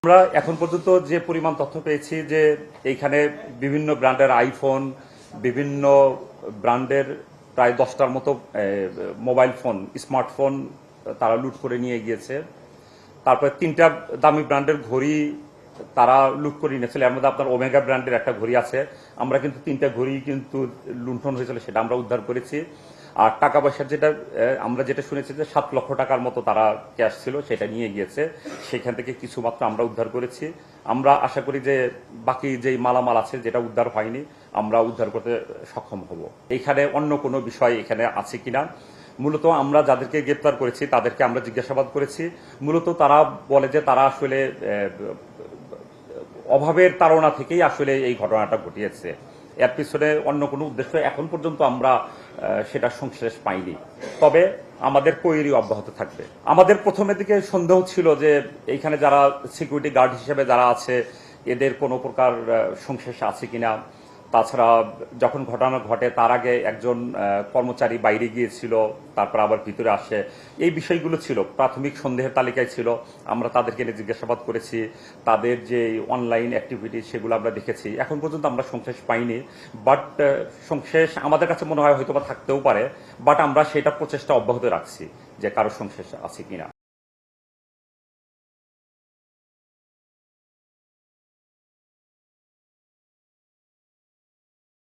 আমরা এখন পর্যন্ত যে পরিমাণ তথ্য পেয়েছি যে এইখানে বিভিন্ন ব্র্যান্ডের আইফোন, বিভিন্ন ব্র্যান্ডের প্রায় 10টার মতো মোবাইল ফোন, স্মার্টফোন তারা লুট করে নিয়ে গিয়েছে। তারপরে 3টা দামি ব্র্যান্ডের ঘড়ি তারা লুট করে নিয়েছিল। এর মধ্যে আপনার ওমেগা ব্র্যান্ডের একটা ঘড়ি আছে। আমরা কিন্তু 3টা ঘড়ি কিন্তু লুণ্ঠন হয়েছিল, সেটা আমরা উদ্ধার করেছি। আর টাকা পয়সার যেটা আমরা যেটা শুনেছি যে 7 লক্ষ টাকার মতো তারা ক্যাশ ছিল, সেটা নিয়ে গিয়েছে। সেখান থেকে কিছু মাত্র আমরা উদ্ধার করেছি। আমরা আশা করি যে বাকি যেই মালামাল আছে যেটা উদ্ধার হয়নি আমরা উদ্ধার করতে সক্ষম হব। এখানে অন্য কোনো বিষয় এখানে আছে কিনা, মূলত আমরা যাদেরকে গ্রেপ্তার করেছি তাদেরকে আমরা জিজ্ঞাসাবাদ করেছি। মূলত তারা বলে যে তারা আসলে অভাবের তাড়না থেকেই আসলে এই ঘটনাটা ঘটিয়েছে। এর পিছনে অন্য কোনো উদ্দেশ্য এখন পর্যন্ত আমরা সেটা সংশ্লেষ পাইনি। তবে আমাদের কোয়েরি অব্যাহত থাকবে। আমাদের প্রথমের দিকে সন্দেহ ছিল যে এইখানে যারা সিকিউরিটি গার্ড হিসেবে যারা আছে এদের কোনো প্রকার সংশ্লেষ আছে কিনা। তাছাড়া যখন ঘটনা ঘটে তার আগে একজন কর্মচারী বাইরে গিয়েছিল, তারপর আবার ভিতরে আসে, এই বিষয়গুলো ছিল প্রাথমিক সন্দেহের তালিকায় ছিল। আমরা তাদেরকে নিয়ে জিজ্ঞাসাবাদ করেছি, তাদের যে অনলাইন অ্যাক্টিভিটি সেগুলো আমরা দেখেছি। এখন পর্যন্ত আমরা সংশ্লেষ পাইনি, বাট সংশ্লেষ আমাদের কাছে মনে হয় হয়তো বা থাকতেও পারে, বাট আমরা সেটা প্রচেষ্টা অব্যাহত রাখছি যে কারো সংশ্লেষ আছে কিনা।